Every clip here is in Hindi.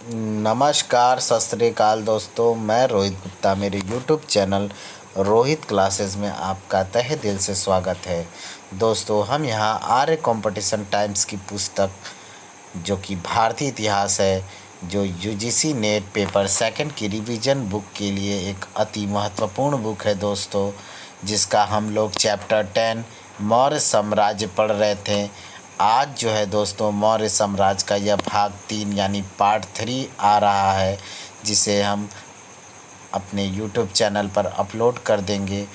नमस्कार, सत श्री अकाल दोस्तों। मैं रोहित गुप्ता, मेरे यूट्यूब चैनल रोहित क्लासेस में आपका तहे दिल से स्वागत है। दोस्तों, हम यहाँ आर्य कंपटीशन टाइम्स की पुस्तक जो कि भारतीय इतिहास है, जो यूजीसी नेट पेपर सेकंड की रिवीजन बुक के लिए एक अति महत्वपूर्ण बुक है दोस्तों, जिसका हम लोग चैप्टर 10 मौर्य साम्राज्य पढ़ रहे थे। आज जो है दोस्तों, मौर्य साम्राज्य का यह भाग 3 यानी पार्ट 3 आ रहा है, जिसे हम अपने यूट्यूब चैनल पर अपलोड कर देंगे।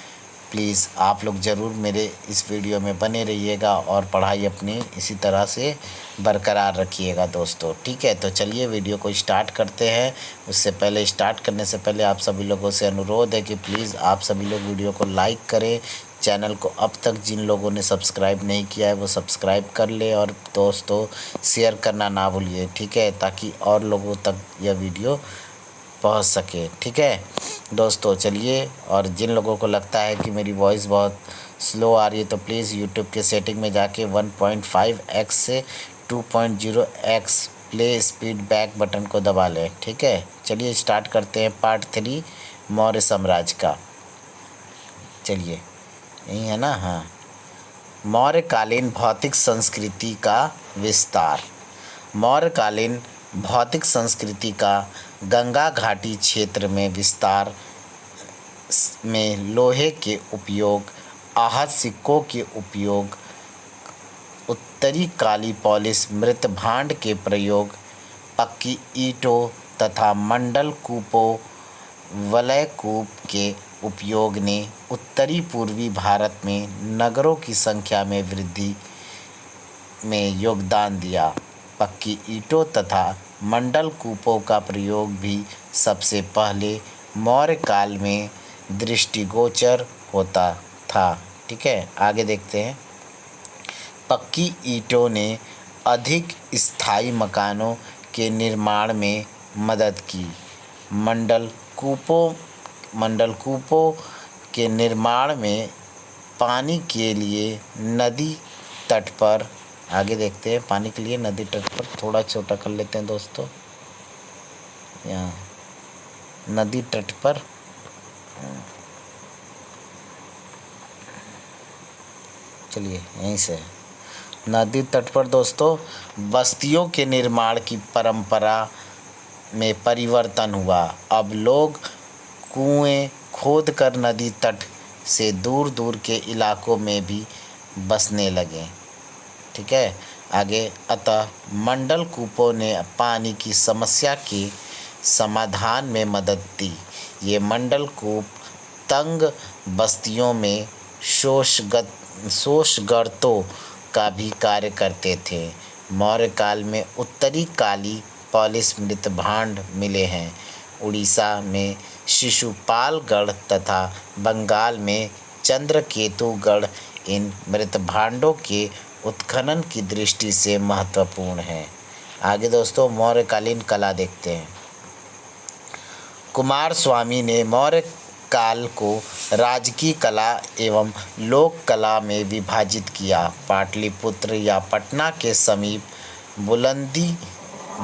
प्लीज़ आप लोग ज़रूर मेरे इस वीडियो में बने रहिएगा और पढ़ाई अपनी इसी तरह से बरकरार रखिएगा दोस्तों। ठीक है, तो चलिए वीडियो को स्टार्ट करते हैं। उससे पहले, स्टार्ट करने से पहले आप सभी लोगों से अनुरोध है कि प्लीज़ आप सभी लोग वीडियो को लाइक करें। चैनल को अब तक जिन लोगों ने सब्सक्राइब नहीं किया है वो सब्सक्राइब कर ले, और दोस्तों शेयर करना ना भूलिए, ठीक है, ताकि और लोगों तक यह वीडियो पहुंच सके। ठीक है दोस्तों, चलिए। और जिन लोगों को लगता है कि मेरी वॉइस बहुत स्लो आ रही है, तो प्लीज़ यूट्यूब के सेटिंग में जाके 1.5x से 2.0x play speed back button को दबा लें। ठीक है, चलिए स्टार्ट करते हैं पार्ट 3 मौर्य साम्राज्य का। चलिए, यही है ना। हाँ, मौर्यकालीन भौतिक संस्कृति का विस्तार। मौर्यकालीन भौतिक संस्कृति का गंगा घाटी क्षेत्र में विस्तार में लोहे के उपयोग, आहत सिक्कों के उपयोग, उत्तरी काली पॉलिश मृत भांड के प्रयोग, पक्की ईंटों तथा मंडल कूपों, वलय कूप के उपयोग ने उत्तरी पूर्वी भारत में नगरों की संख्या में वृद्धि में योगदान दिया। पक्की ईंटों तथा मंडल कूपों का प्रयोग भी सबसे पहले मौर्य काल में दृष्टिगोचर होता था। ठीक है, आगे देखते हैं। पक्की ईंटों ने अधिक स्थायी मकानों के निर्माण में मदद की। मंडल कूपों के निर्माण में पानी के लिए नदी तट पर, आगे देखते हैं, पानी के लिए नदी तट पर, थोड़ा छोटा कर लेते हैं दोस्तों, यहाँ नदी तट पर चलिए यहीं से, नदी तट पर दोस्तों बस्तियों के निर्माण की परंपरा में परिवर्तन हुआ। अब लोग कुएं खोदकर नदी तट से दूर दूर के इलाकों में भी बसने लगे। ठीक है, आगे। अतः मंडल कूपों ने पानी की समस्या के समाधान में मदद दी। ये मंडल कूप तंग बस्तियों में शोषगर्तों का भी कार्य करते थे। मौर्य काल में उत्तरी काली पॉलिश मृत भांड मिले हैं। उड़ीसा में शिशुपालगढ़ तथा बंगाल में चंद्रकेतुगढ़ इन मृत भांडों के उत्खनन की दृष्टि से महत्वपूर्ण है। आगे दोस्तों, मौर्यकालीन कला देखते हैं। कुमार स्वामी ने मौर्य काल को राजकीय कला एवं लोक कला में विभाजित किया। पाटलिपुत्र या पटना के समीप बुलंदी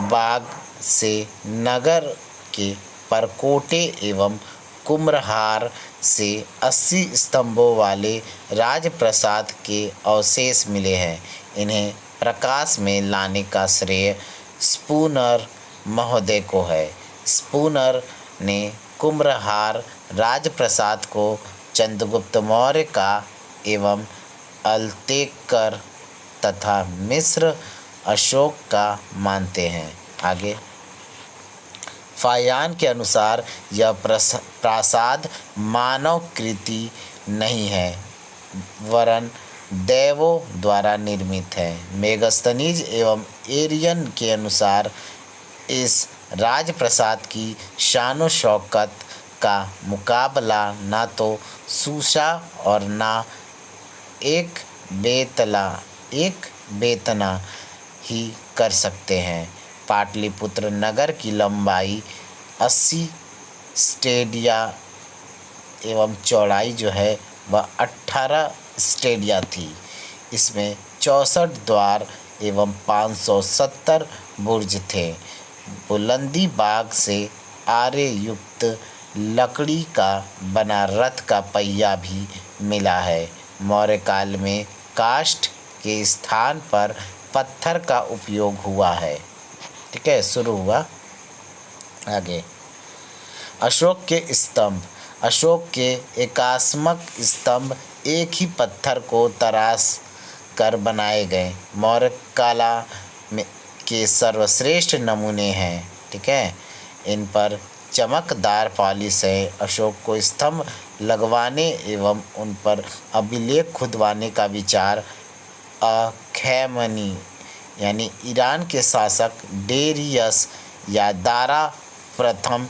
बाग से नगर के परकोटे एवं कुम्हरार से 80 स्तंभों वाले राजप्रासाद के अवशेष मिले हैं। इन्हें प्रकाश में लाने का श्रेय स्पूनर महोदय को है। स्पूनर ने कुम्हरार राजप्रासाद को चंद्रगुप्त मौर्य का एवं अल्तेकर तथा मिस्र अशोक का मानते हैं। आगे, फाहियान के अनुसार यह प्रासाद मानव कृति नहीं है, वरन देवों द्वारा निर्मित है। मेगस्थनीज एवं एरियन के अनुसार इस राजप्रासाद की शानो शौकत का मुकाबला ना तो सूसा और ना एक बेतना ही कर सकते हैं। पाटलिपुत्र नगर की लंबाई 80 स्टेडिया एवं चौड़ाई जो है वह 18 स्टेडिया थी। इसमें 64 द्वार एवं 570 बुर्ज थे। बुलंदी बाग से आरे युक्त लकड़ी का बना रथ का पहिया भी मिला है। मौर्य काल में काष्ठ के स्थान पर पत्थर का उपयोग हुआ है। ठीक है, शुरू हुआ। आगे अशोक के स्तंभ। अशोक के एकात्मक स्तंभ एक ही पत्थर को तराश कर बनाए गए मौर्य कला में के सर्वश्रेष्ठ नमूने हैं। ठीक है, इन पर चमकदार पॉलिश है। अशोक को स्तंभ लगवाने एवं उन पर अभिलेख खुदवाने का विचार अखैमनी यानी ईरान के शासक डेरियस या दारा प्रथम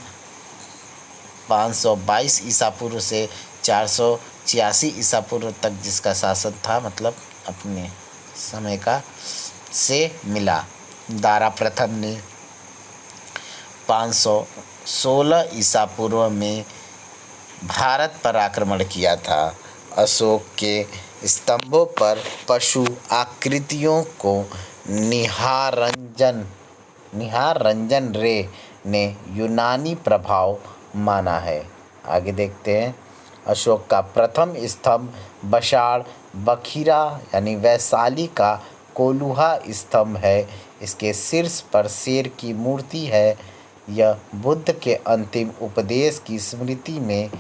522 ईसा पूर्व से 486 ईसा पूर्व तक जिसका शासन था, मतलब अपने समय का, से मिला। दारा प्रथम ने 516 ईसा पूर्व में भारत पर आक्रमण किया था। अशोक के स्तंभों पर पशु आकृतियों को निहाररंजन रे ने यूनानी प्रभाव माना है। आगे देखते हैं। अशोक का प्रथम स्तंभ बशाड़ बखीरा यानी वैशाली का कोलुहा स्तंभ है। इसके शीर्ष पर शेर की मूर्ति है। यह बुद्ध के अंतिम उपदेश की स्मृति में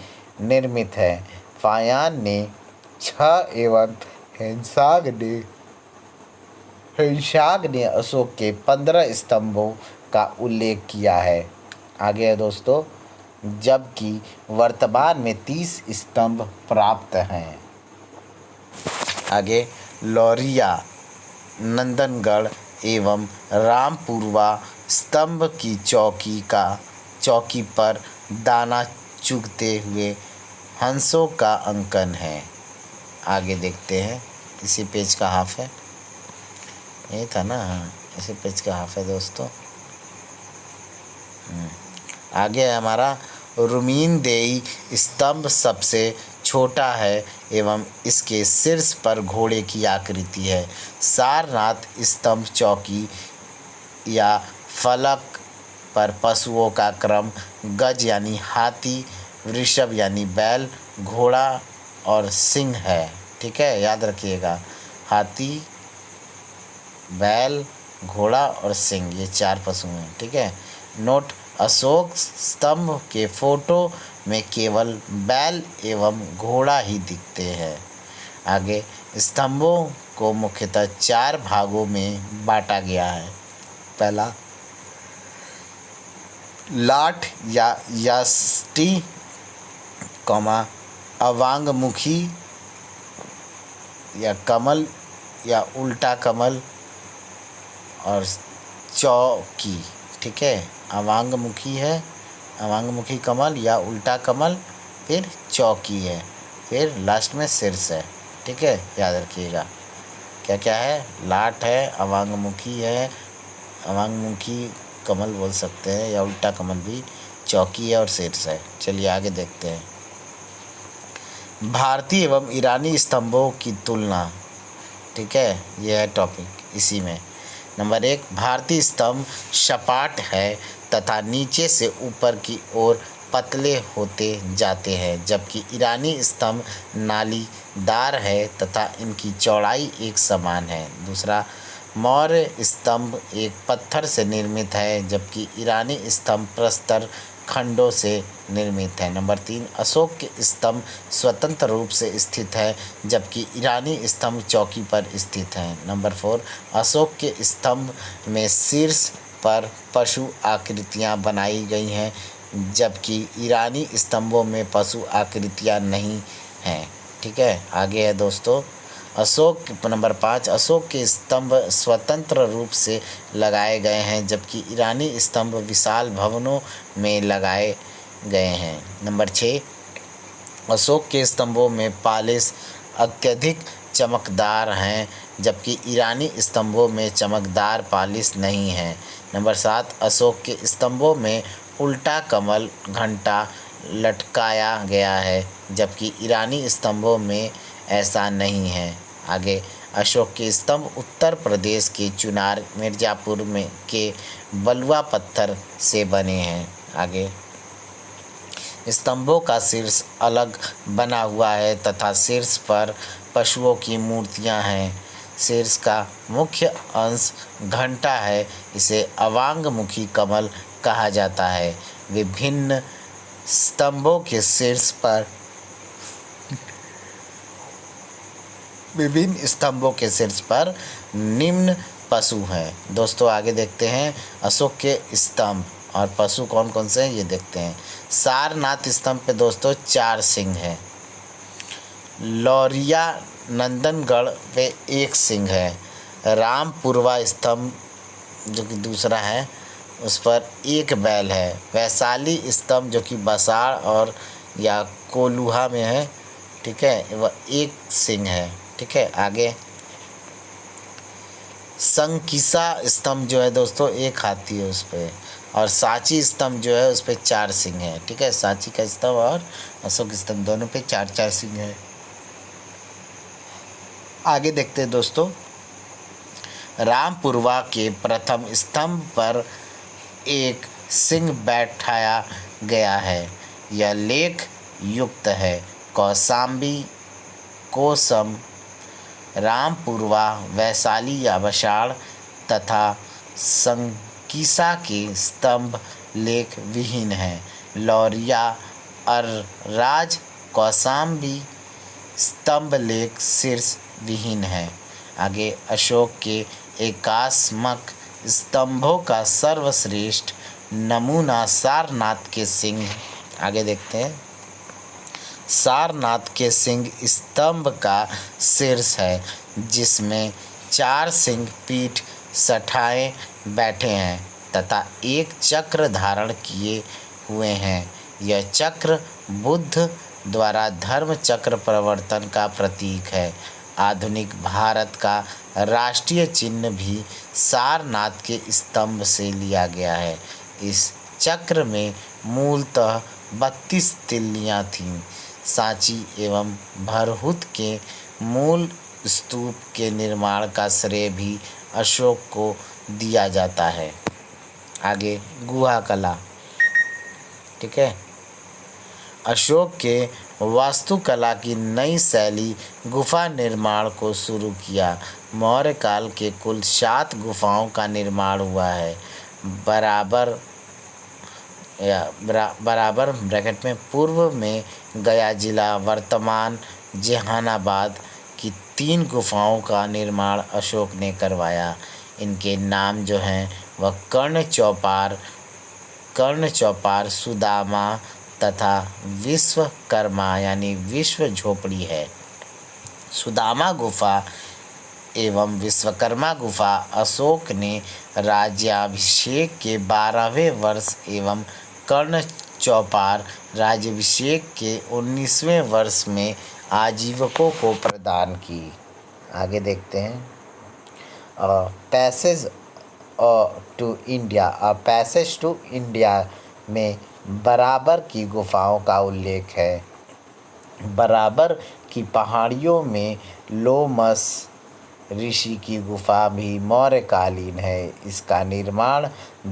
निर्मित है। फायान ने 6 एवं हिंसाग ने अशोक के 15 स्तंभों का उल्लेख किया है। आगे है दोस्तों, जबकि वर्तमान में 30 स्तंभ प्राप्त हैं। आगे लौरिया, नंदनगढ़ एवं रामपुरवा स्तंभ की चौकी पर दाना चुगते हुए हंसों का अंकन है। आगे देखते हैं। इसी पेज का हाफ है, ये था ना, हाँ इसी पेज का हाफ है दोस्तों। आगे है हमारा रुमीनदेई स्तंभ सबसे छोटा है एवं इसके शीर्ष पर घोड़े की आकृति है। सारनाथ स्तंभ चौकी या फलक पर पशुओं का क्रम गज यानी हाथी, वृषभ यानी बैल, घोड़ा और सिंह है। ठीक है, याद रखिएगा, हाथी, बैल, घोड़ा और सिंह, ये 4 पशु हैं। ठीक है। नोट, अशोक स्तंभ के फोटो में केवल बैल एवं घोड़ा ही दिखते हैं। आगे स्तंभों को मुख्यतः 4 भागों में बांटा गया है। पहला लाठ या यष्टि, अवांगमुखी या कमल या उल्टा कमल और चौकी। ठीक है, अवांगमुखी है, अवांगमुखी कमल या उल्टा कमल, फिर चौकी है, फिर लास्ट में शीर्ष है। ठीक है, याद रखिएगा क्या क्या है। लाठ है, अवांगमुखी है, अवांगमुखी कमल बोल सकते हैं या उल्टा कमल भी, चौकी है और शीर्ष है। चलिए आगे देखते हैं। भारतीय एवं ईरानी स्तंभों की तुलना। ठीक है, यह है टॉपिक इसी में। नंबर 1, भारतीय स्तंभ सपाट है तथा नीचे से ऊपर की ओर पतले होते जाते हैं, जबकि ईरानी स्तंभ नालीदार है तथा इनकी चौड़ाई एक समान है। दूसरा, मौर्य स्तंभ एक पत्थर से निर्मित है, जबकि ईरानी स्तंभ प्रस्तर खंडों से निर्मित है। नंबर 3, अशोक के स्तंभ स्वतंत्र रूप से स्थित है, जबकि ईरानी स्तंभ चौकी पर स्थित है। नंबर 4, अशोक के स्तंभ में शीर्ष पर पशु आकृतियाँ बनाई गई हैं, जबकि ईरानी स्तंभों में पशु आकृतियाँ नहीं हैं। ठीक है, आगे है दोस्तों। नंबर 5, अशोक के स्तंभ स्वतंत्र रूप से लगाए गए हैं, जबकि ईरानी स्तंभ विशाल भवनों में लगाए गए हैं। नंबर 6, अशोक के स्तंभों में पालिश अत्यधिक चमकदार हैं, जबकि ईरानी स्तंभों में चमकदार पालिश नहीं है। नंबर 7, अशोक के स्तंभों में उल्टा कमल घंटा लटकाया गया है, जबकि ईरानी स्तंभों में ऐसा नहीं है। आगे, अशोक के स्तंभ उत्तर प्रदेश के चुनार मिर्ज़ापुर में के बलुआ पत्थर से बने हैं। आगे, स्तंभों का शीर्ष अलग बना हुआ है तथा शीर्ष पर पशुओं की मूर्तियां हैं। शीर्ष का मुख्य अंश घंटा है। इसे अवांगमुखी कमल कहा जाता है। विभिन्न स्तंभों के शीर्ष पर निम्न पशु हैं। दोस्तों आगे देखते हैं अशोक के स्तंभ और पशु कौन कौन से हैं ये देखते हैं। सारनाथ स्तंभ पे दोस्तों 4 सिंह हैं। लौरिया नंदनगढ़ पे 1 सिंह है। रामपुरवा स्तंभ जो कि दूसरा है उस पर 1 बैल है। वैशाली स्तंभ जो कि बसाड़ और या कोल्हुआ में है, ठीक है, वह 1 सिंह है। ठीक है, आगे संकिसा स्तंभ जो है दोस्तों 1 हाथी है उस पर, और सांची स्तंभ जो है उस पर 4 सिंह है। ठीक है, सांची का स्तंभ और अशोक स्तंभ दोनों पे 4-4 सिंह है। आगे देखते हैं दोस्तों, रामपुरवा के प्रथम स्तंभ पर 1 सिंह बैठाया गया है। यह लेख युक्त है। कौशाम्बी, कोसम, रामपुरवा, वैशाली या बसाड़ तथा संकिसा के स्तंभ लेख विहीन हैं। लौरिया, अरराज, कौशाम्बी स्तंभ लेख शीर्ष विहीन है। आगे, अशोक के एकात्मक स्तंभों का सर्वश्रेष्ठ नमूना सारनाथ के सिंह। आगे देखते हैं, सारनाथ के सिंह स्तंभ का शीर्ष है जिसमें 4 सिंह पीठ सटाए बैठे हैं तथा 1 चक्र धारण किए हुए हैं। यह चक्र बुद्ध द्वारा धर्म चक्र प्रवर्तन का प्रतीक है। आधुनिक भारत का राष्ट्रीय चिन्ह भी सारनाथ के स्तंभ से लिया गया है। इस चक्र में मूलतः 32 तिल्लियाँ थीं। सांची एवं भरहुत के मूल स्तूप के निर्माण का श्रेय भी अशोक को दिया जाता है। आगे, गुहा कला। ठीक है, अशोक के वास्तुकला की नई शैली गुफा निर्माण को शुरू किया। मौर्य काल के कुल 7 गुफाओं का निर्माण हुआ है। बराबर ब्रैकेट में पूर्व में गया जिला वर्तमान जहानाबाद की 3 गुफाओं का निर्माण अशोक ने करवाया। इनके नाम जो हैं वह कर्ण चौपार, सुदामा तथा विश्वकर्मा यानी विश्व झोपड़ी है। सुदामा गुफा एवं विश्वकर्मा गुफा अशोक ने राज्याभिषेक के 12वें वर्ष एवं कर्ण चौपार राज्याभिषेक के 19वें वर्ष में आजीवकों को प्रदान की। आगे देखते हैं, पैसेज टू इंडिया में बराबर की गुफाओं का उल्लेख है। बराबर की पहाड़ियों में लोमस ऋषि की गुफा भी मौर्यकालीन है। इसका निर्माण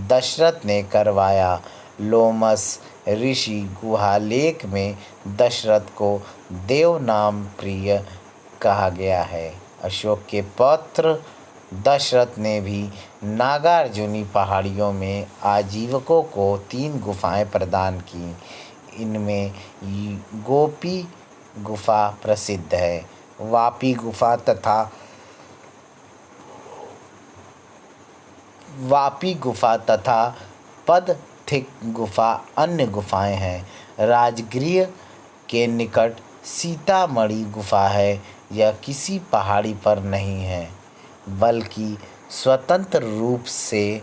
दशरथ ने करवाया। लोमस ऋषि गुहालेख में दशरथ को देवनाम प्रिय कहा गया है। अशोक के पौत्र दशरथ ने भी नागार्जुनी पहाड़ियों में आजीवकों को 3 गुफाएं प्रदान की। इनमें गोपी गुफा प्रसिद्ध है। वापी गुफा तथा पदथिक गुफा अन्य गुफाएं हैं। राजगृह के निकट सीतामढ़ी गुफा है। यह किसी पहाड़ी पर नहीं है बल्कि स्वतंत्र रूप से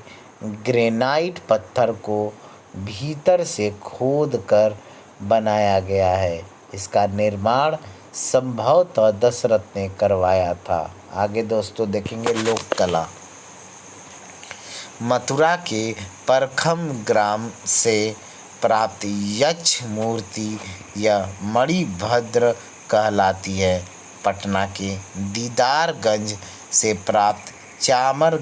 ग्रेनाइट पत्थर को भीतर से खोद कर बनाया गया है। इसका निर्माण संभवतः दशरथ ने करवाया था। आगे दोस्तों देखेंगे लोक कला। मथुरा के परखम ग्राम से प्राप्त यक्ष मूर्ति यह मणिभद्र कहलाती है। पटना के दीदारगंज से प्राप्त चामर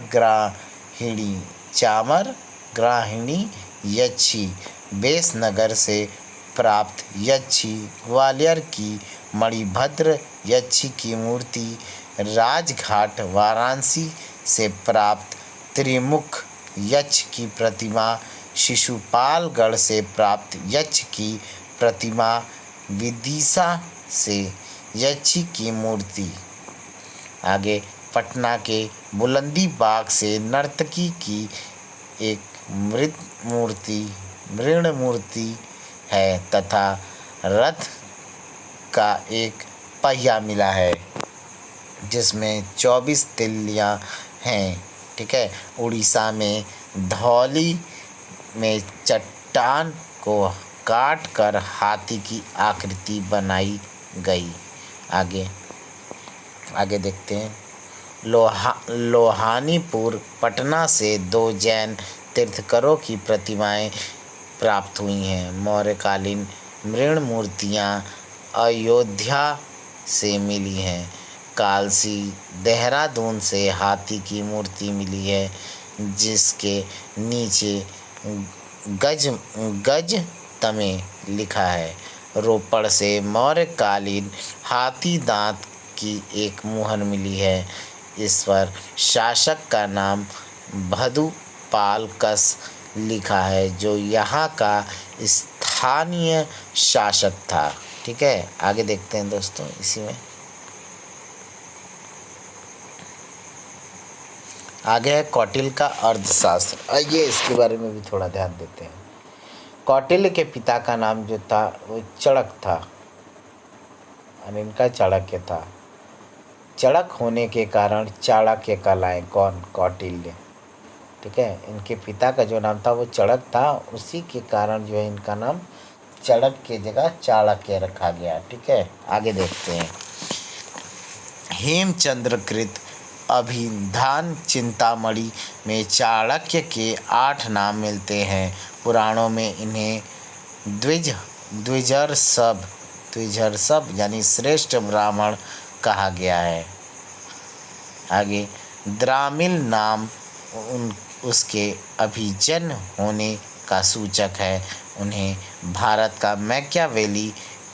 ग्राहिणी यक्षी, बेसनगर से प्राप्त यक्षी, ग्वालियर की मणिभद्र यक्षी की मूर्ति, राजघाट वाराणसी से प्राप्त त्रिमुख यक्ष की प्रतिमा, शिशुपालगढ़ से प्राप्त यक्ष की प्रतिमा, विदिशा से यक्षी की मूर्ति। आगे पटना के बुलंदी बाग से नर्तकी की एक मृण मूर्ति है तथा रथ का एक पहिया मिला है जिसमें 24 तिल्लियाँ हैं। ठीक है। उड़ीसा में धौली में चट्टान को काट कर हाथी की आकृति बनाई गई। आगे देखते हैं। लोहानीपुर पटना से 2 जैन तीर्थंकरों की प्रतिमाएं प्राप्त हुई हैं। मौर्यकालीन मृण मूर्तियां अयोध्या से मिली हैं। कालसी देहरादून से हाथी की मूर्ति मिली है जिसके नीचे गज तमे लिखा है। रोपड़ से मौर्यकालीन हाथी दांत की एक मुहर मिली है। इस पर शासक का नाम भदुपालकस लिखा है जो यहाँ का स्थानीय शासक था। ठीक है। आगे देखते हैं दोस्तों। इसी में आगे है कौटिल्य का अर्थशास्त्र। आइए इसके बारे में भी थोड़ा ध्यान देते हैं। कौटिल्य के पिता का नाम जो था वो चड़क था और इनका चाणक्य था। चड़क होने के कारण चाणक्य कहलाए। कौन? कौटिल्य। ठीक है। इनके पिता का जो नाम था वो चड़क था, उसी के कारण जो है इनका नाम चड़क की जगह चाणक्य रखा गया। ठीक है। आगे देखते हैं। हेमचंद्रकृत अभिधान चिंतामणि में चाणक्य के 8 नाम मिलते हैं। पुराणों में इन्हें द्विजर्षभ यानी श्रेष्ठ ब्राह्मण कहा गया है। आगे द्रामिल नाम उसके अभिजन होने का सूचक है। उन्हें भारत का मैकियावेली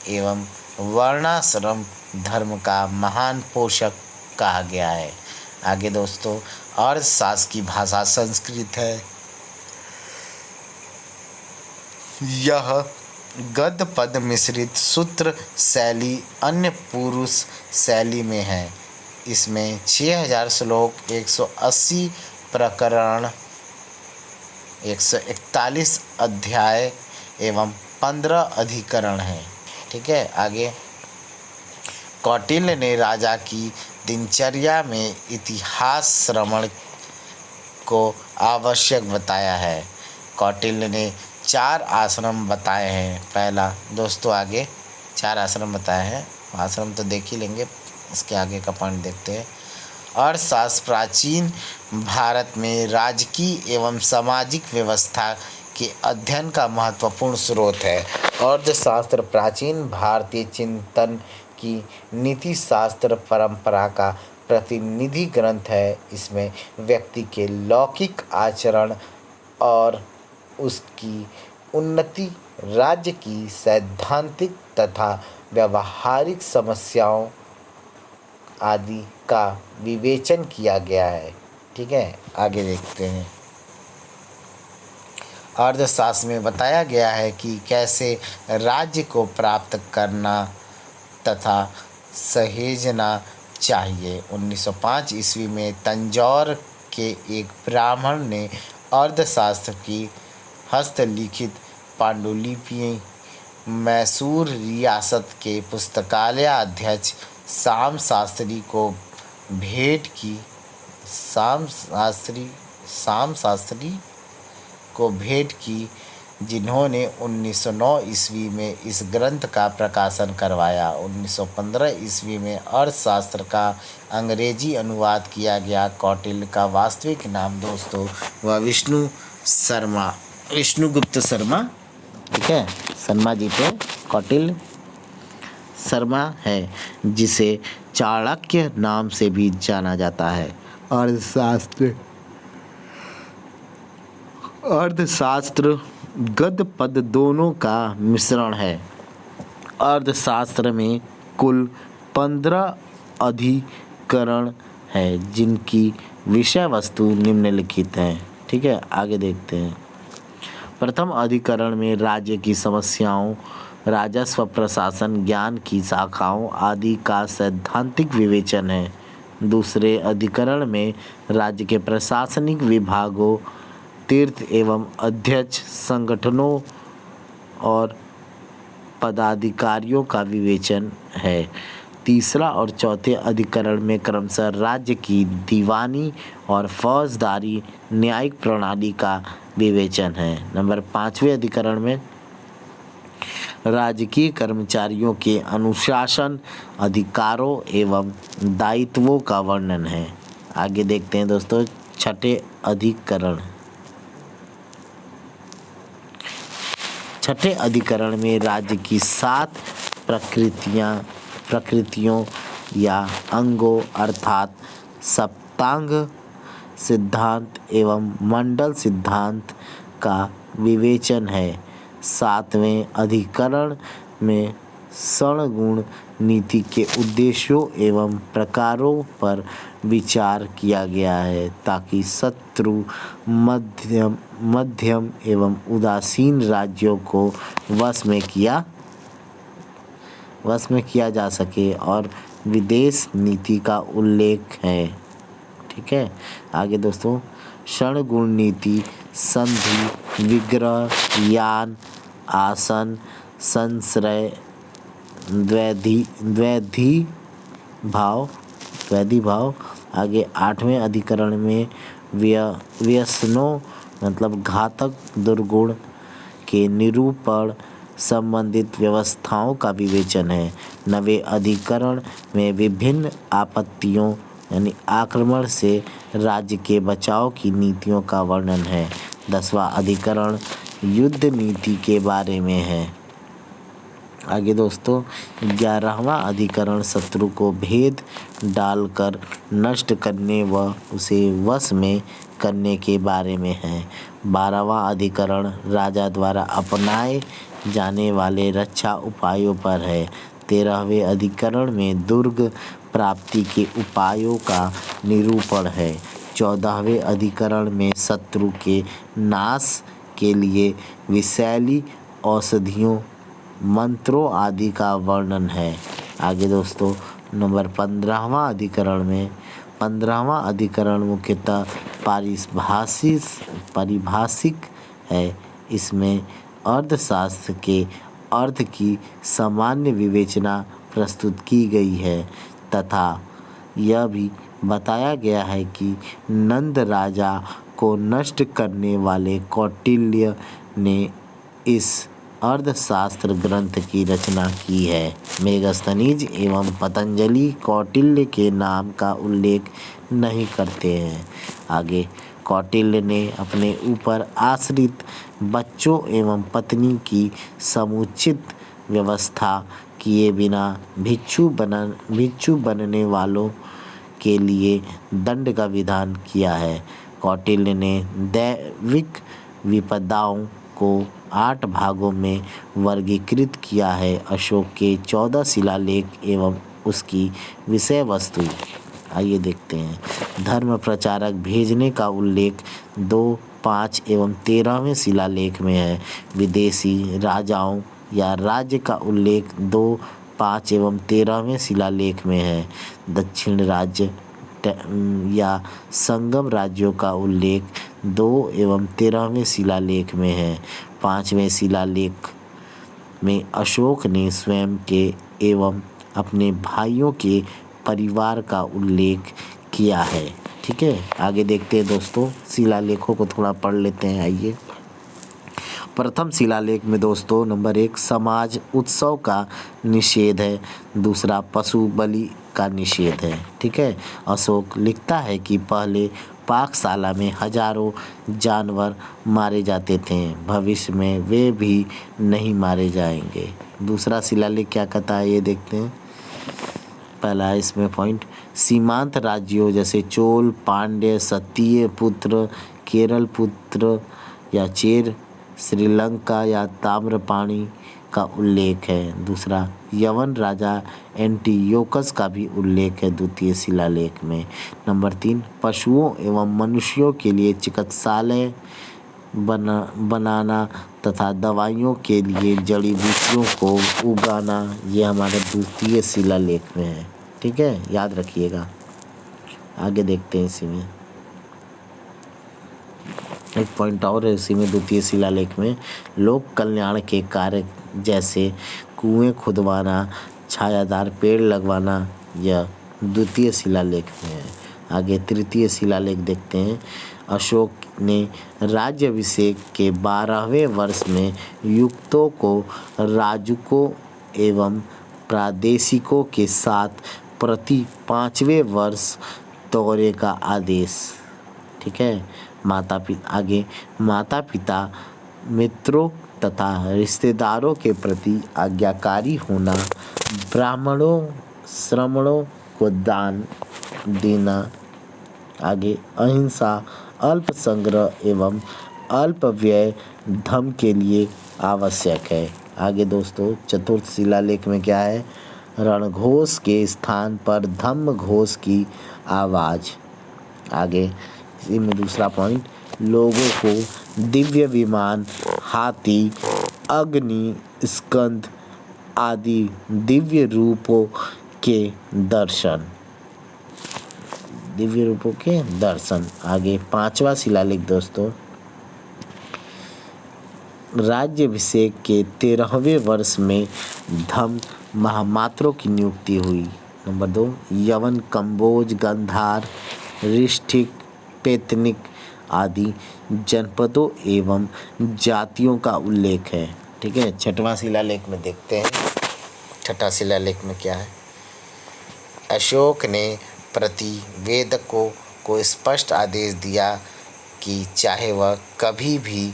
एवं वर्णाश्रम धर्म का महान पोषक कहा गया है। आगे दोस्तों, अर्थशास्त्र की भाषा संस्कृत है। यह गद्य पद मिश्रित सूत्र शैली अन्य पुरुष शैली में है। इसमें 6000 श्लोक, 180 प्रकरण, 141 अध्याय एवं 15 अधिकरण हैं। ठीक है। आगे कौटिल्य ने राजा की दिनचर्या में इतिहास श्रवण को आवश्यक बताया है। कौटिल्य ने 4 आश्रम बताए हैं। पहला दोस्तों, आगे 4 आश्रम बताए हैं। आश्रम तो देख ही लेंगे, इसके आगे का पॉइंट देखते हैं। अर्थशास्त्र प्राचीन भारत में राजकीय एवं सामाजिक व्यवस्था के अध्ययन का महत्वपूर्ण स्रोत है। अर्थशास्त्र प्राचीन भारतीय चिंतन की नीति शास्त्र परंपरा का प्रतिनिधि ग्रंथ है। इसमें व्यक्ति के लौकिक आचरण और उसकी उन्नति, राज्य की सैद्धांतिक तथा व्यावहारिक समस्याओं आदि का विवेचन किया गया है। ठीक है। आगे देखते हैं। अर्थशास्त्र में बताया गया है कि कैसे राज्य को प्राप्त करना तथा सहेजना चाहिए। 1905 ईस्वी में तंजौर के एक ब्राह्मण ने अर्थशास्त्र की हस्तलिखित पांडुलिपि मैसूर रियासत के पुस्तकालय अध्यक्ष शाम शास्त्री को भेंट की। जिन्होंने 1909 ईस्वी में इस ग्रंथ का प्रकाशन करवाया। 1915 ईस्वी में अर्थशास्त्र का अंग्रेजी अनुवाद किया गया। कौटिल्य का वास्तविक नाम दोस्तों वह विष्णुगुप्त शर्मा, ठीक है, शर्मा जी पे कौटिल्य शर्मा है, जिसे चाणक्य नाम से भी जाना जाता है। अर्थशास्त्र गद्य पद दोनों का मिश्रण है। अर्थशास्त्र में कुल 15 अधिकरण है जिनकी विषय वस्तु निम्नलिखित है। ठीक है, आगे देखते हैं। प्रथम अधिकरण में राज्य की समस्याओं, राजस्व, प्रशासन, ज्ञान की शाखाओं आदि का सैद्धांतिक विवेचन है। दूसरे अधिकरण में राज्य के प्रशासनिक विभागों, तीर्थ एवं अध्यक्ष, संगठनों और पदाधिकारियों का विवेचन है। तीसरा और चौथे अधिकरण में क्रमशः राज्य की दीवानी और फौजदारी न्यायिक प्रणाली का विवेचन है। नंबर 5वें अधिकरण में राजकीय कर्मचारियों के अनुशासन, अधिकारों एवं दायित्वों का वर्णन है। आगे देखते हैं दोस्तों छठे अधिकरण। छठे अधिकरण में राज्य की 7 प्रकृतियों या अंगों अर्थात सप्तांग सिद्धांत एवं मंडल सिद्धांत का विवेचन है। 7वें अधिकरण में सणगुण नीति के उद्देश्यों एवं प्रकारों पर विचार किया गया है ताकि शत्रु, मध्यम एवं उदासीन राज्यों को वश में किया जा सके और विदेश नीति का उल्लेख है। ठीक है, आगे दोस्तों षणगुण नीति संधि, विग्रह, यान, आसन, संश्रय, द्वैधी भाव। आगे 8वें अधिकरण में व्यसनों मतलब घातक दुर्गुण के निरूपण संबंधित व्यवस्थाओं का विवेचन है। 9वें अधिकरण में विभिन्न आपत्तियों यानी आक्रमण से राज्य के बचाव की नीतियों का वर्णन है। 10वां अधिकरण युद्ध नीति के बारे में है। आगे दोस्तों 11वां अधिकरण शत्रु को भेद डालकर नष्ट करने व उसे वश में करने के बारे में है। 12वां अधिकरण राजा द्वारा अपनाए जाने वाले रक्षा उपायों पर है। 13वें अधिकरण में दुर्ग प्राप्ति के उपायों का निरूपण है। 14वें अधिकरण में शत्रु के नाश के लिए विषैली औषधियों, मंत्रों आदि का वर्णन है। आगे दोस्तों नंबर 15वां अधिकरण मुख्यतः पारिभाषिक है। इसमें अर्थशास्त्र के अर्थ की सामान्य विवेचना प्रस्तुत की गई है तथा यह भी बताया गया है कि नंद राजा को नष्ट करने वाले कौटिल्य ने इस अर्थशास्त्र ग्रंथ की रचना की है। मेगस्थनीज एवं पतंजलि कौटिल्य के नाम का उल्लेख नहीं करते हैं। आगे कौटिल्य ने अपने ऊपर आश्रित बच्चों एवं पत्नी की समुचित व्यवस्था किए बिना भिक्षु बनने वालों के लिए दंड का विधान किया है। कौटिल्य ने दैविक विपदाओं को 8 भागों में वर्गीकृत किया है। अशोक के 14 शिलालेख एवं उसकी विषय वस्तु। आइए देखते हैं। धर्म प्रचारक भेजने का उल्लेख 2, 5 एवं 13वें शिलालेख में है। विदेशी राजाओं या राज्य का उल्लेख 2, 5 एवं 13वें शिलालेख में है। दक्षिण राज्य या संगम राज्यों का उल्लेख 2 एवं 13वें शिलालेख में है। 5वें शिलालेख में अशोक ने स्वयं के एवं अपने भाइयों के परिवार का उल्लेख किया है। ठीक है, आगे देखते हैं दोस्तों, शिलालेखों को थोड़ा पढ़ लेते हैं। आइए, प्रथम शिलालेख में दोस्तों नंबर 1 समाज उत्सव का निषेध है। दूसरा पशु बलि का निषेध है। ठीक है, अशोक लिखता है कि पहले पाकशाला में हजारों जानवर मारे जाते थे, भविष्य में वे भी नहीं मारे जाएंगे। दूसरा शिलालेख क्या कहता है ये देखते हैं। पहला है इसमें पॉइंट, सीमांत राज्यों जैसे चोल, पांड्य, सत्तीय पुत्र, केरल पुत्र या चेर, श्रीलंका या ताम्रपाणी का उल्लेख है। दूसरा, यवन राजा एंटियोकस का भी उल्लेख है द्वितीय शिलालेख में। नंबर 3, पशुओं एवं मनुष्यों के लिए चिकित्सालय बनाना तथा दवाइयों के लिए जड़ी बूटियों को उगाना, ये हमारे द्वितीय शिलालेख में है। ठीक है, याद रखिएगा। आगे देखते हैं इसी में एक पॉइंट और है इसी में द्वितीय शिलालेख में, लोक कल्याण के कार्य जैसे कुएं खुदवाना, छायादार पेड़ लगवाना, यह द्वितीय शिलालेख में है। आगे तृतीय शिलालेख देखते हैं। अशोक ने राज्याभिषेक के 12वें वर्ष में युक्तों को राजकों एवं प्रादेशिकों के साथ प्रति 5वें वर्ष दौरे का आदेश। ठीक है, माता पिता मित्रों तथा रिश्तेदारों के प्रति आज्ञाकारी होना, ब्राह्मणों श्रमणों को दान देना। आगे अहिंसा, अल्प संग्रह एवं अल्प व्यय धर्म के लिए आवश्यक है। आगे दोस्तों चतुर्थ शिलालेख में क्या है, रणघोष के स्थान पर धम्म घोष की आवाज़। आगे इसी में दूसरा पॉइंट, लोगों को दिव्य विमान, हाथी, अग्नि स्कंद आदि दिव्य रूपों के दर्शन। आगे पांचवा शिलालेख दोस्तों, राज्याभिषेक के 13वें वर्ष में धम्म महामात्रों की नियुक्ति हुई। नंबर 2, यवन, कंबोज, गंधार, रिष्ठिक, पैतनिक आदि जनपदों एवं जातियों का उल्लेख है। ठीक है, छठवां शिलालेख में देखते हैं। छठा शिलालेख में क्या है, अशोक ने प्रतिवेदकों को स्पष्ट आदेश दिया कि चाहे वह कहीं भी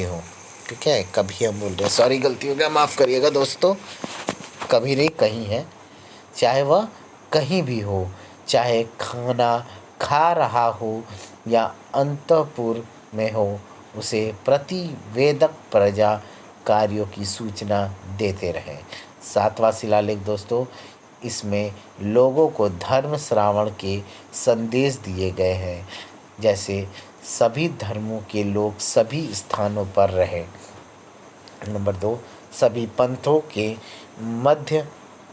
हो। ठीक है, कभी हम बोल रहे हैं, सॉरी गलती हो गया, माफ़ करिएगा दोस्तों, कभी नहीं कहीं है, चाहे वह कहीं भी हो, चाहे खाना खा रहा हो या अंतःपुर में हो, उसे प्रतिवेदक प्रजा कार्यों की सूचना देते रहे। सातवां शिलालेख दोस्तों, इसमें लोगों को धर्म श्रावण के संदेश दिए गए हैं, जैसे सभी धर्मों के लोग सभी स्थानों पर रहें। नंबर 2, सभी पंथों के मध्य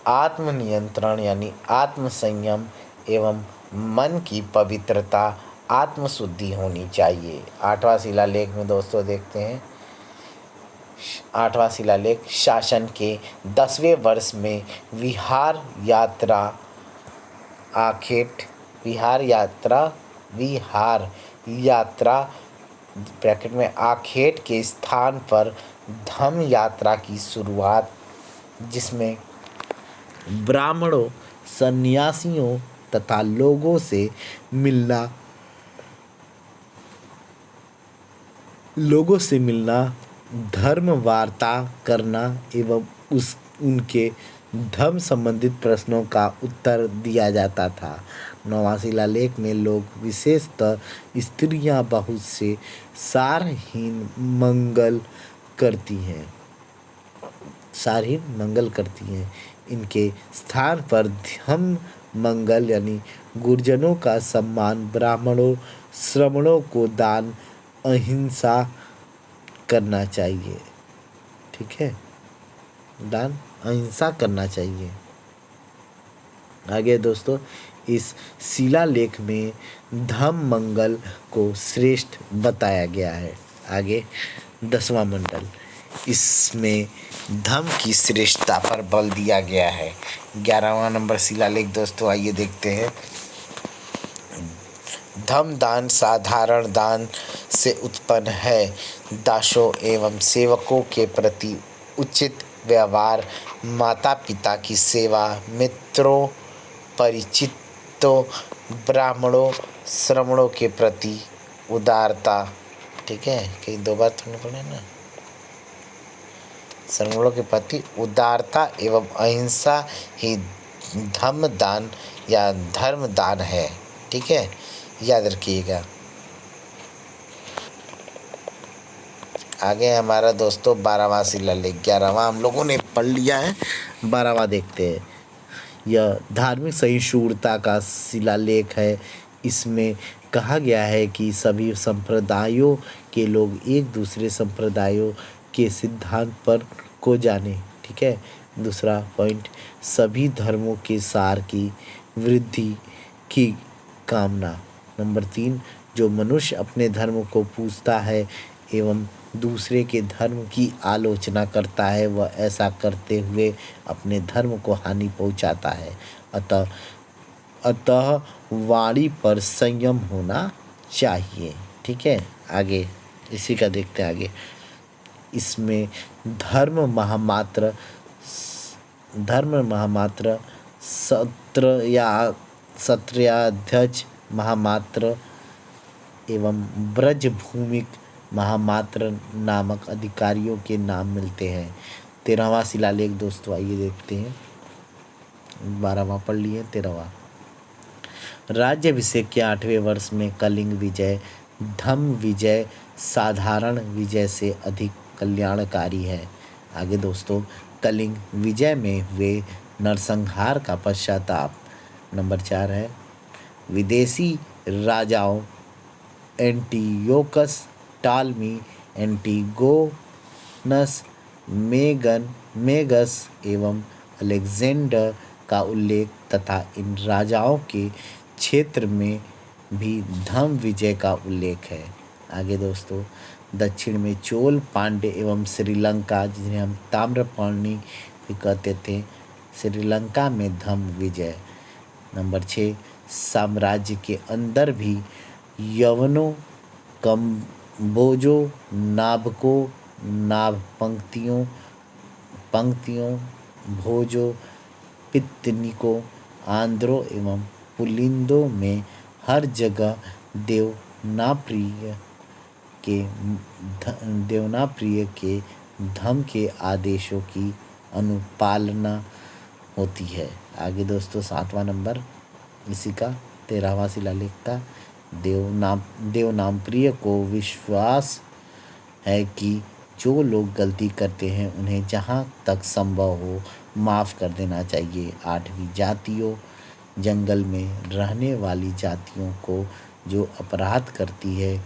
आत्मनियंत्रण यानी आत्मसंयम एवं मन की पवित्रता, आत्मशुद्धि होनी चाहिए। आठवां शिलालेख में दोस्तों देखते हैं, आठवां शिलालेख, शासन के 10वें वर्ष में विहार यात्रा ब्रैकेट में आखेट के स्थान पर धम्म यात्रा की शुरुआत, जिसमें ब्राह्मणों, सन्यासियों तथा लोगों से मिलना, धर्म वार्ता करना एवं उनके धर्म संबंधित प्रश्नों का उत्तर दिया जाता था। नौवां शिलालेख में लोग, विशेषतः स्त्रियां, बहुत से सारहीन मंगल करती हैं। इनके स्थान पर धम्म मंगल यानी गुरुजनों का सम्मान, ब्राह्मणों श्रमणों को दान, अहिंसा करना चाहिए। ठीक है, दान अहिंसा करना चाहिए। आगे दोस्तों इस शिलालेख में धम्म मंगल को श्रेष्ठ बताया गया है। आगे 10वां मंडल, इसमें धम्म की श्रेष्ठता पर बल दिया गया है। 11वां नंबर शिलालेख दोस्तों, आइए देखते हैं। धम्म दान साधारण दान से उत्पन्न है। दासों एवं सेवकों के प्रति उचित व्यवहार, माता पिता की सेवा, मित्रों, परिचितों, ब्राह्मणों, श्रमणों के प्रति उदारता। ठीक है, कहीं 2 बार थोड़ा पड़े ना, सद्गुणों के प्रति उदारता एवं अहिंसा ही धम्मदान या धर्मदान है। ठीक है, याद रखिएगा। आगे हमारा दोस्तों 12वां शिलालेख। 11वां हम लोगों ने पढ़ लिया है, 12वां देखते हैं। यह धार्मिक सहिष्णुता का शिलालेख है। इसमें कहा गया है कि सभी संप्रदायों के लोग एक दूसरे संप्रदायों के सिद्धांत पर को जाने। ठीक है। दूसरा पॉइंट, सभी धर्मों के सार की वृद्धि की कामना। नंबर 3, जो मनुष्य अपने धर्म को पूजता है एवं दूसरे के धर्म की आलोचना करता है, वह ऐसा करते हुए अपने धर्म को हानि पहुंचाता है। अतः अतः वाणी पर संयम होना चाहिए। ठीक है, आगे इसी का देखते हैं आगे। इसमें धर्म महामात्र सत्रयाध्यक्ष महामात्र एवं ब्रजभूमिक महामात्र नामक अधिकारियों के नाम मिलते हैं। 13वां शिलालेख दोस्तों, आइए देखते हैं। 12वां पढ़ लिए, 13वां। राज्याभिषेक के 8वें वर्ष में कलिंग विजय धम्म विजय साधारण विजय से अधिक कल्याणकारी है। आगे दोस्तों, कलिंग विजय में हुए नरसंहार का पश्चाताप। नंबर 4 है, विदेशी राजाओं एंटियोकस, टालमी, एंटिगोनस, मेगस एवं अलेक्जेंडर का उल्लेख तथा इन राजाओं के क्षेत्र में भी धम्म विजय का उल्लेख है। आगे दोस्तों, दक्षिण में चोल, पांड्य एवं श्रीलंका, जिन्हें हम ताम्रपर्णी भी कहते थे, श्रीलंका में धम्म विजय। नंबर 6, साम्राज्य के अंदर भी यवनों, कम्बोजों, नाभकों, नाभ पंक्तियों, भोजों, पित्तनिकों, आंध्रों एवं पुलिंदों में हर जगह देवनाप्रिय के धम्म के आदेशों की अनुपालना होती है। आगे दोस्तों 7वां नंबर इसी का 13वां शिलालेख का। देवनामप्रिय को विश्वास है कि जो लोग गलती करते हैं उन्हें जहाँ तक संभव हो माफ़ कर देना चाहिए। 8वीं, जातियों, जंगल में रहने वाली जातियों को जो अपराध करती है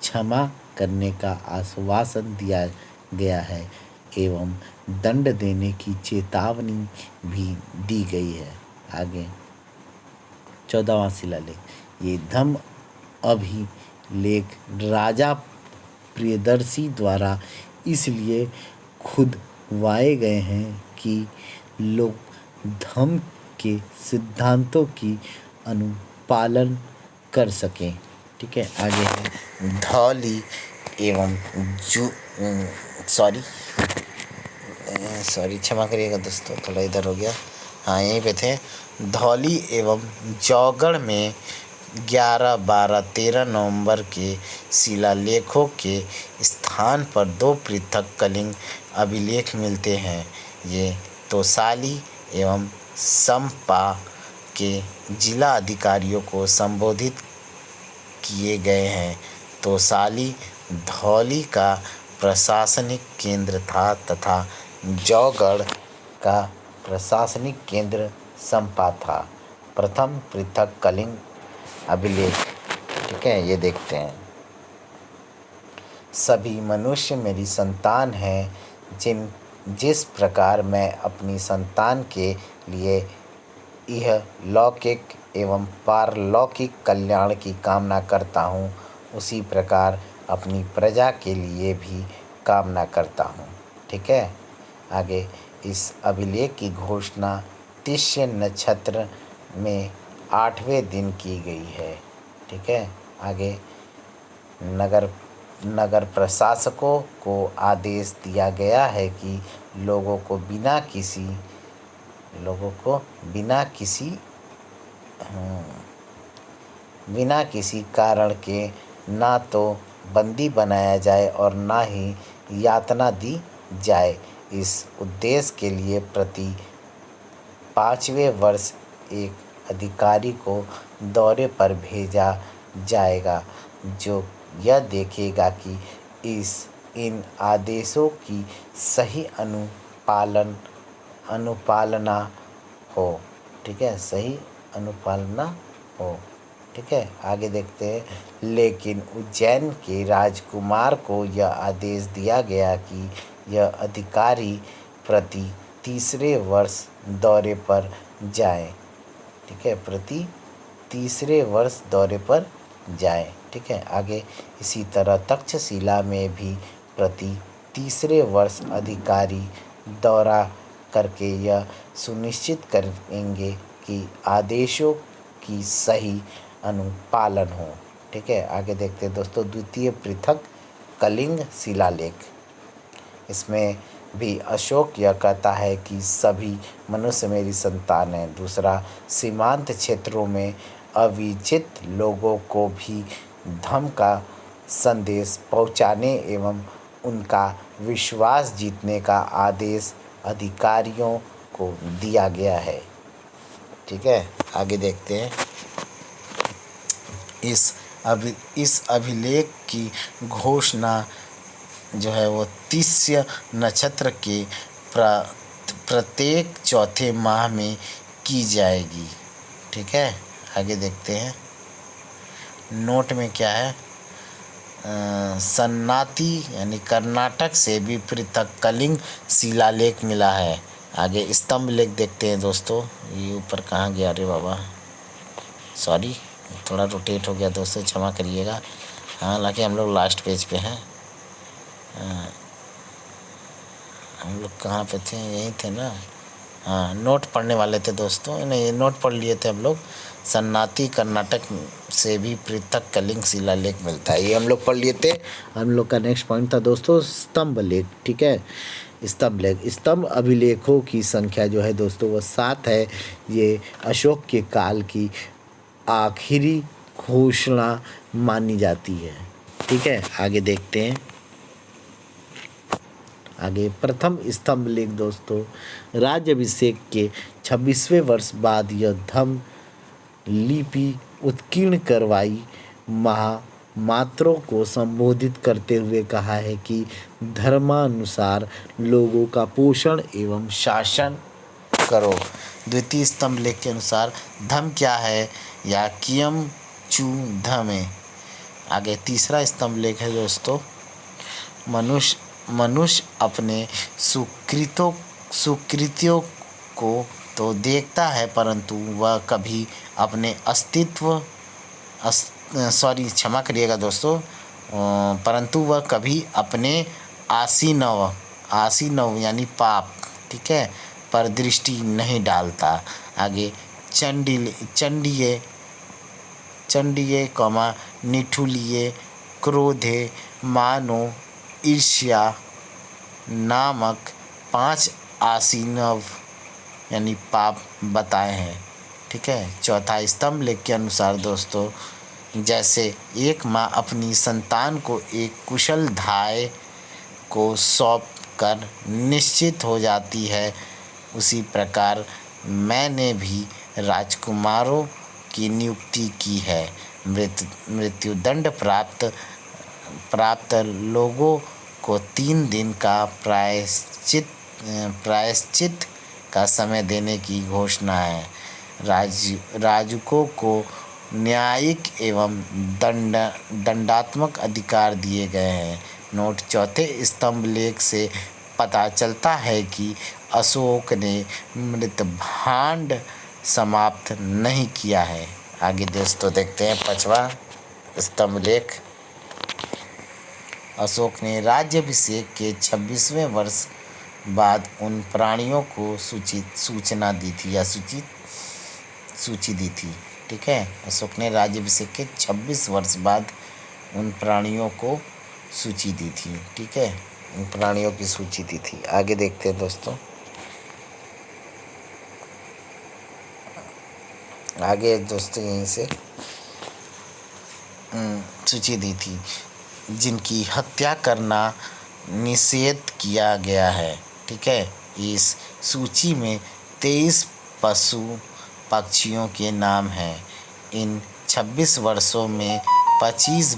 क्षमा करने का आश्वासन दिया गया है एवं दंड देने की चेतावनी भी दी गई है। आगे 14वां शिलालेख। ये धम्म अभिलेख राजा प्रियदर्शी द्वारा इसलिए खुदवाए गए हैं कि लोग धम्म के सिद्धांतों की अनुपालन कर सकें। ठीक है, आगे है धौली एवं क्षमा करिएगा दोस्तों, थोड़ा इधर हो गया। हाँ, यहीं पे थे। धौली एवं जौगढ़ में 11, 12, 13 नवंबर के शिलालेखों के स्थान पर 2 पृथक कलिंग अभिलेख मिलते हैं। ये तोसाली एवं समपा के जिला अधिकारियों को संबोधित किए गए हैं। तोसाली धौली का प्रशासनिक केंद्र था तथा जौगढ़ का प्रशासनिक केंद्र समपा था। प्रथम पृथक कलिंग अभिलेख। ठीक है, ये देखते हैं। सभी मनुष्य मेरी संतान हैं। जिस प्रकार मैं अपनी संतान के लिए यह लौकिक एवं पारलौकिक कल्याण की कामना करता हूँ, उसी प्रकार अपनी प्रजा के लिए भी कामना करता हूँ। ठीक है, आगे इस अभिलेख की घोषणा तिष्य नक्षत्र में 8वें दिन की गई है। ठीक है, आगे नगर प्रशासकों को आदेश दिया गया है कि लोगों को बिना किसी कारण के ना तो बंदी बनाया जाए और ना ही यातना दी जाए इस उद्देश्य के लिए प्रति 5वें वर्ष एक अधिकारी को दौरे पर भेजा जाएगा, जो यह देखेगा कि इन आदेशों की सही अनुपालना हो। ठीक है, सही अनुपालना हो। ठीक है, आगे देखते हैं। लेकिन उज्जैन के राजकुमार को यह आदेश दिया गया कि यह अधिकारी प्रति तीसरे वर्ष दौरे पर जाए। ठीक है, प्रति तीसरे वर्ष दौरे पर जाए। ठीक है, आगे इसी तरह तक्षशिला में भी प्रति तीसरे वर्ष अधिकारी दौरा करके यह सुनिश्चित करेंगे कि आदेशों की सही अनुपालन हो। ठीक है, आगे देखते हैं दोस्तों। द्वितीय पृथक कलिंग शिलालेख। इसमें भी अशोक यह कहता है कि सभी मनुष्य मेरी संतान हैं। दूसरा, सीमांत क्षेत्रों में अविजित लोगों को भी धर्म का संदेश पहुंचाने एवं उनका विश्वास जीतने का आदेश अधिकारियों को दिया गया है। ठीक है, आगे देखते हैं। इस अभिलेख की घोषणा जो है वो तीस्य नक्षत्र के प्रत्येक चौथे माह में की जाएगी। ठीक है, आगे देखते हैं। नोट में क्या है? सन्नाती यानी कर्नाटक से भी पृथक कलिंग शिलालेख मिला है। आगे स्तंभ लेख देखते हैं दोस्तों। ये ऊपर कहाँ गया रे बाबा, सॉरी थोड़ा रोटेट हो गया दोस्तों, क्षमा करिएगा। हालांकि हम लोग लास्ट पेज पे हैं। हम लोग कहाँ पे थे? यहीं थे ना। हाँ, नोट पढ़ने वाले थे दोस्तों, नहीं नोट पढ़ लिए थे हम लोग। सन्नाती कर्नाटक से भी पृथक कलिंग शिलालेख मिलता है, ये हम लोग पढ़ लिए थे। हम लोग का नेक्स्ट पॉइंट था दोस्तों स्तंभ लेख। ठीक है, स्तंभ लेख। स्तंभ अभिलेखों की संख्या जो है दोस्तों वो 7 है। ये अशोक के काल की आखिरी घोषणा मानी जाती है। ठीक है, आगे देखते हैं। आगे प्रथम स्तंभ लेख दोस्तों, राज्याभिषेक के 26वें वर्ष बाद यह धम्म लिपि उत्कीर्ण करवाई। महामात्रों को संबोधित करते हुए कहा है कि धर्मानुसार लोगों का पोषण एवं शासन करो। द्वितीय स्तंभ लेख के अनुसार धम्म क्या है? या कियम चू धम्म। आगे तीसरा स्तंभ लेख है दोस्तों, मनुष्य अपने सुकृतियों को तो देखता है, परंतु वह कभी अपने क्षमा करिएगा दोस्तों, परंतु वह कभी अपने आसीनव यानी पाप, ठीक है, पर दृष्टि नहीं डालता। आगे चंडिये निठुलिये क्रोधे मानो ईर्ष्या नामक 5 आसीनव यानी पाप बताए हैं। ठीक है, चौथा स्तंभ लेख के अनुसार दोस्तों, जैसे एक माँ अपनी संतान को एक कुशल धाय को सौंप कर निश्चित हो जाती है, उसी प्रकार मैंने भी राजकुमारों की नियुक्ति की है। मृत्युदंड प्राप्त लोगों को 3 दिन का प्रायश्चित का समय देने की घोषणा है। राजकों को न्यायिक एवं दंडात्मक अधिकार दिए गए हैं। नोट चौथे स्तंभ लेख से पता चलता है कि अशोक ने मृतभांड समाप्त नहीं किया है। आगे दोस्तों देखते हैं 5वां स्तंभ लेख। अशोक ने राज्याभिषेक के 26वें वर्ष बाद उन प्राणियों को सूचना दी थी या सूची दी थी। ठीक है, अशोक ने राज्याभिषेक के 26 वर्ष बाद उन प्राणियों को सूची दी थी। ठीक है, उन प्राणियों की सूची दी थी। आगे देखते हैं दोस्तों। आगे दोस्तों यहीं से सूची दी थी जिनकी हत्या करना निषेध किया गया है। ठीक है। इस सूची में 23 पशु पक्षियों के नाम हैं। इन 26 वर्षों में 25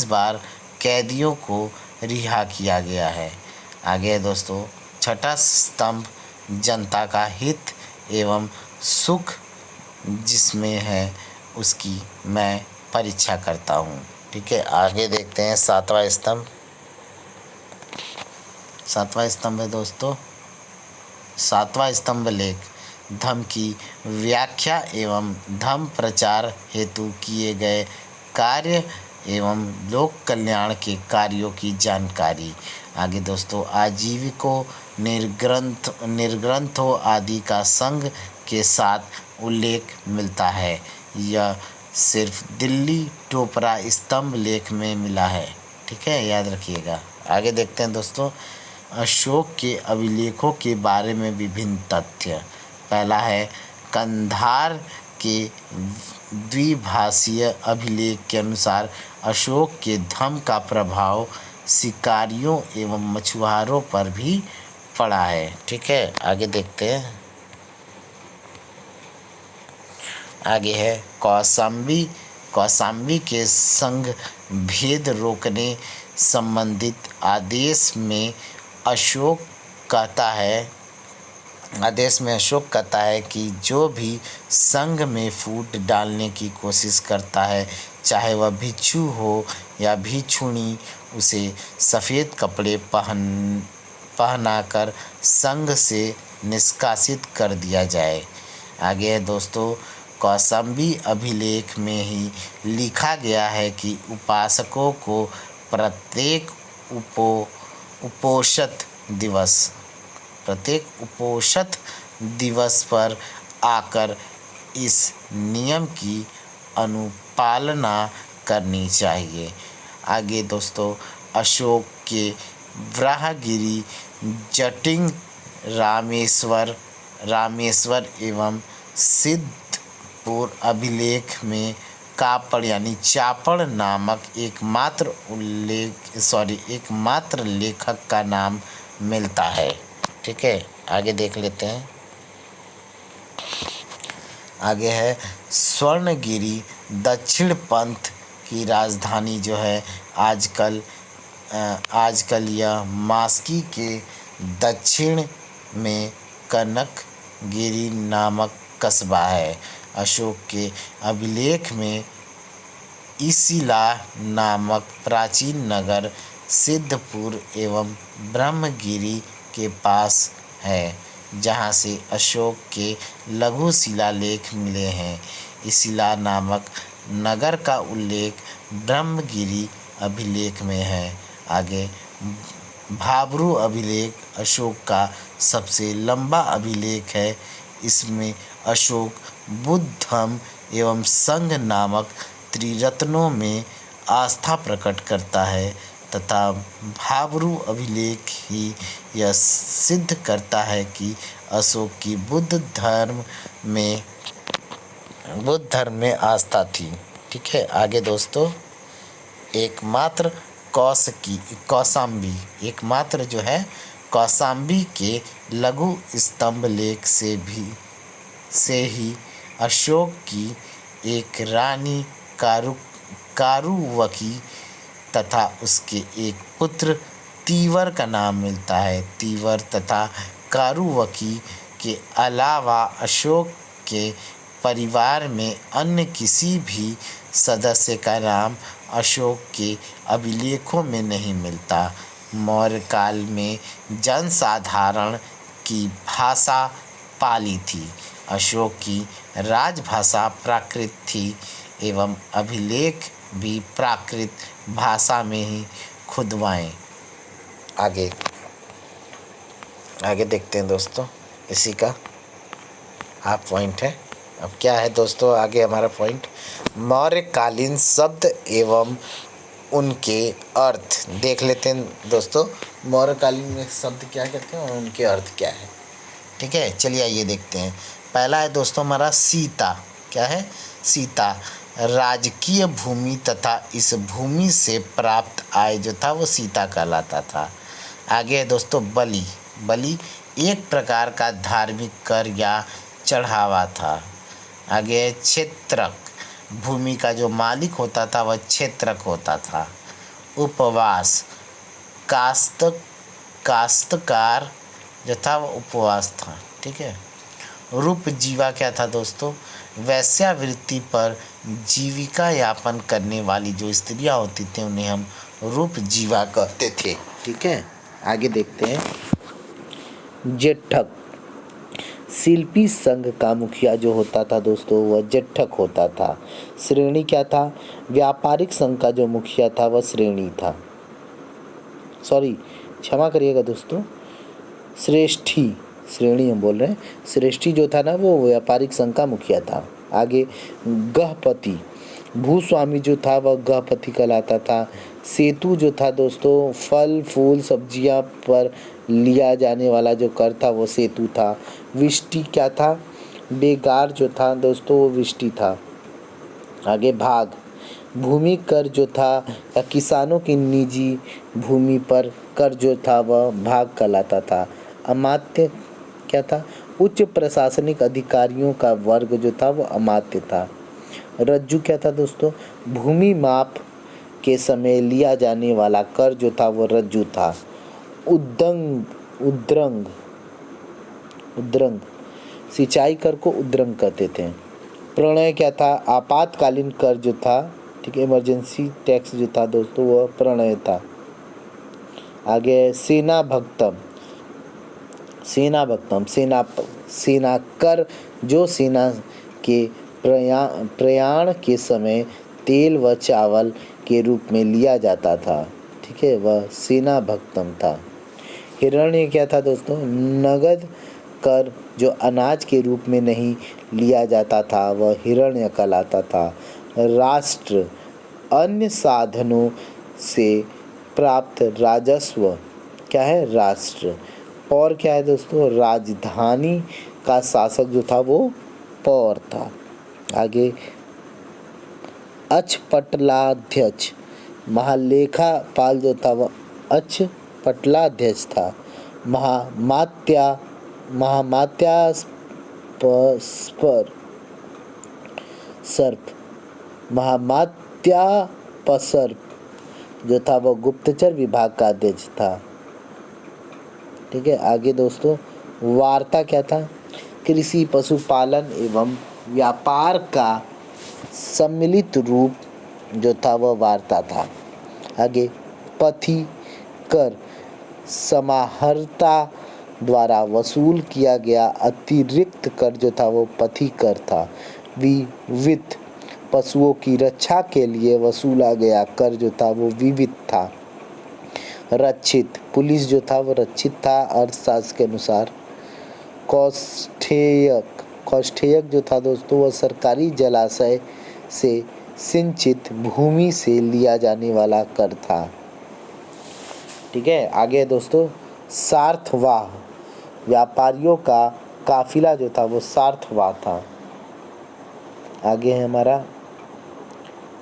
बार कैदियों को रिहा किया गया है। आगे है दोस्तों, छठा स्तंभ जनता का हित एवं सुख जिसमें है उसकी मैं परीक्षा करता हूँ। ठीक है, आगे देखते हैं सातवां स्तंभ। सातवां स्तंभ है दोस्तों, सातवां स्तंभ लेख धम्म की व्याख्या एवं धम्म प्रचार हेतु किए गए कार्य एवं लोक कल्याण के कार्यों की जानकारी। आगे दोस्तों, आजीविकों निर्ग्रंथों आदि का संघ के साथ उल्लेख मिलता है। यह सिर्फ दिल्ली टोपरा स्तंभ लेख में मिला है। ठीक है, याद रखिएगा। आगे देखते हैं दोस्तों, अशोक के अभिलेखों के बारे में विभिन्न तथ्य। पहला है, कंधार के द्विभाषीय अभिलेख के अनुसार अशोक के धम्म का प्रभाव शिकारियों एवं मछुआरों पर भी पड़ा है। ठीक है, आगे देखते हैं। आगे है कौशाम्बी के संघ भेद रोकने संबंधित आदेश में अशोक कहता है कि जो भी संघ में फूट डालने की कोशिश करता है, चाहे वह भिक्षु हो या भिक्षुणी, उसे सफ़ेद कपड़े पहनाकर संघ से निष्कासित कर दिया जाए। आगे है दोस्तों, कौशाम्बी अभिलेख में ही लिखा गया है कि उपासकों को प्रत्येक उपोषित दिवस पर आकर इस नियम की अनुपालना करनी चाहिए। आगे दोस्तों, अशोक के ब्रह्मगिरी जटिंग रामेश्वर एवं सिद्धपुर अभिलेख में कापड़ यानी चापड़ नामक एकमात्र लेखक का नाम मिलता है। ठीक है, आगे देख लेते हैं। आगे है, स्वर्णगिरी दक्षिण पंथ की राजधानी जो है आजकल यह मास्की के दक्षिण में कनकगिरी नामक कस्बा है। अशोक के अभिलेख में इसिला नामक प्राचीन नगर सिद्धपुर एवं ब्रह्मगिरी के पास है, जहाँ से अशोक के लघु शिलालेख मिले हैं। इसिला नामक नगर का उल्लेख ब्रह्मगिरी अभिलेख में है। आगे, भाब्रू अभिलेख अशोक का सबसे लंबा अभिलेख है। इसमें अशोक बुद्ध धम्म एवं संघ नामक त्रिरत्नों में आस्था प्रकट करता है तथा भाब्रू अभिलेख ही यह सिद्ध करता है कि अशोक की बुद्ध धर्म में आस्था थी। ठीक है, आगे दोस्तों, एकमात्र कौशाम्बी के लघु स्तंभ लेख से ही अशोक की एक रानी कारुवकी तथा उसके एक पुत्र तीवर का नाम मिलता है। तीवर तथा कारुवकी के अलावा अशोक के परिवार में अन्य किसी भी सदस्य का नाम अशोक के अभिलेखों में नहीं मिलता। मौर्य काल में जनसाधारण की भाषा पाली थी। अशोक की राजभाषा प्राकृत थी एवं अभिलेख भी प्राकृत भाषा में ही खुदवाएं। आगे देखते हैं दोस्तों, इसी का हाफ पॉइंट है। अब क्या है दोस्तों, आगे हमारा पॉइंट, मौर्यकालीन शब्द एवं उनके अर्थ देख लेते हैं दोस्तों। मौर्यकालीन में शब्द क्या कहते हैं और उनके अर्थ क्या है। ठीक है, चलिए आइए देखते हैं। पहला है दोस्तों हमारा सीता। क्या है? सीता। राजकीय भूमि तथा इस भूमि से प्राप्त आय जो था वो सीता कहलाता था। आगे है दोस्तों बलि। बलि एक प्रकार का धार्मिक कर या चढ़ावा था। आगे है क्षेत्रक। भूमि का जो मालिक होता था वह क्षेत्रक होता था। उपवास। काश्तकार जो था वो उपवास था। ठीक है। रूप जीवा क्या था दोस्तों? वैश्यावृत्ति पर जीविका यापन करने वाली जो स्त्रियां होती थी उन्हें हम रूप जीवा कहते थे। ठीक है। आगे देखते हैं जेठक। शिल्पी संघ का मुखिया जो होता था दोस्तों वह जेठक होता था। श्रेणी क्या था? व्यापारिक संघ का जो मुखिया था वह श्रेणी था। सॉरी, क्षमा करिएगा दोस्तों, श्रेष्ठी। श्रेणी हम बोल रहे हैं। श्रेष्ठी जो था ना वो व्यापारिक संघ का मुखिया था। आगे गहपति। भूस्वामी जो था वह गहपति कहलाता था। सेतु जो था दोस्तों फल फूल सब्जियां पर लिया जाने वाला जो कर था वो सेतु था। विष्टि क्या था? बेगार जो था दोस्तों वो विष्टि था। आगे भाग। भूमि कर जो था या किसानों की निजी भूमि पर कर जो था वह भाग कहलाता था। अमात्य क्या था? उच्च प्रशासनिक अधिकारियों का वर्ग जो था वो अमात्य था। रज्जु क्या था दोस्तों? भूमि माप के समय लिया जाने वाला कर जो था वो रज्जु था। उद्रंग उद्रंग सिंचाई कर को उद्रंग कहते थे। प्रणय क्या था? आपातकालीन कर जो था, ठीक है, इमरजेंसी टैक्स जो था दोस्तों वह प्रणय था। आगे सेना भक्तम। सेना कर जो सेना के प्रयाण के समय तेल व चावल के रूप में लिया जाता था। ठीक है, वह सेना भक्तम था। हिरण्य क्या था दोस्तों? नगद कर जो अनाज के रूप में नहीं लिया जाता था वह हिरण्य कहलाता था। राष्ट्र अन्य साधनों से प्राप्त राजस्व क्या है? राष्ट्र। पौर क्या है दोस्तों? राजधानी का शासक जो था वो पौर था। आगे अक्षपटलाध्यक्ष। महालेखापाल जो था वह अक्षपटलाध्यक्ष था। महामात्यापसर्प जो था वह गुप्तचर विभाग का अध्यक्ष था। ठीक है। आगे दोस्तों वार्ता क्या था? कृषि पशुपालन एवं व्यापार का सम्मिलित रूप जो था वह वार्ता था। आगे पथी कर समाहर्ता द्वारा वसूल किया गया अतिरिक्त कर जो था वो पथी कर था। विविध पशुओं की रक्षा के लिए वसूला गया कर जो था वो विविध था। रक्षित पुलिस जो था वो रक्षित था अर्थशास्त्र के अनुसार। कौष्ठेयक जो था दोस्तों वह सरकारी जलाशय से सिंचित भूमि से लिया जाने वाला कर था। ठीक है। आगे दोस्तों सार्थवाह। व्यापारियों का काफिला जो था वो सार्थवाह था। आगे है हमारा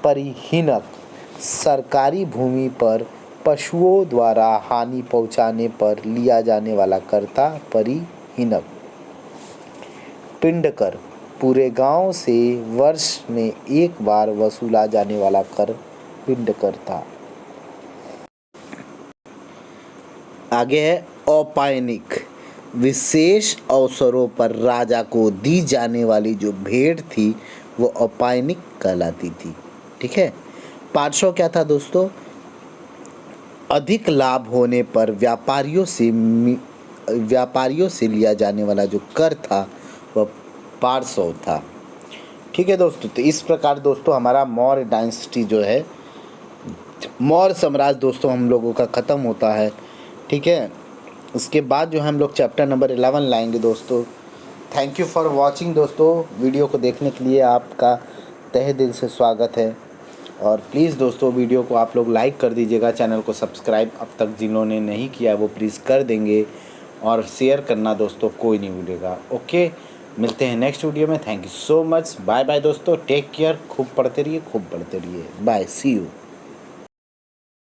परिहीनक। सरकारी भूमि पर पशुओं द्वारा हानि पहुंचाने पर लिया जाने वाला कर था परिहीनक। पिंड कर पूरे गांव से वर्ष में एक बार वसूला जाने वाला कर पिंड कर था। आगे है औपायनिक। विशेष अवसरों पर राजा को दी जाने वाली जो भेंट थी वो औपायनिक कहलाती थी। ठीक है। पार्श्व क्या था दोस्तों? अधिक लाभ होने पर व्यापारियों से लिया जाने वाला जो कर था वह पार्श्व था। ठीक है दोस्तों, तो इस प्रकार दोस्तों हमारा मौर्य डायनेस्टी जो है, मौर्य साम्राज्य दोस्तों हम लोगों का ख़त्म होता है। ठीक है। उसके बाद जो हम लोग चैप्टर नंबर 11 लाएंगे दोस्तों। थैंक यू फॉर वॉचिंग दोस्तों। वीडियो को देखने के लिए आपका तहे दिल से स्वागत है। और प्लीज़ दोस्तों वीडियो को आप लोग लाइक कर दीजिएगा। चैनल को सब्सक्राइब अब तक जिन्होंने नहीं किया वो प्लीज़ कर देंगे। और शेयर करना दोस्तों कोई नहीं भूलेगा। ओके, मिलते हैं नेक्स्ट वीडियो में। Thank you so much. Bye bye दोस्तों, टेक केयर। खूब पढ़ते रहिए, खूब पढ़ते रहिए। Bye, see you.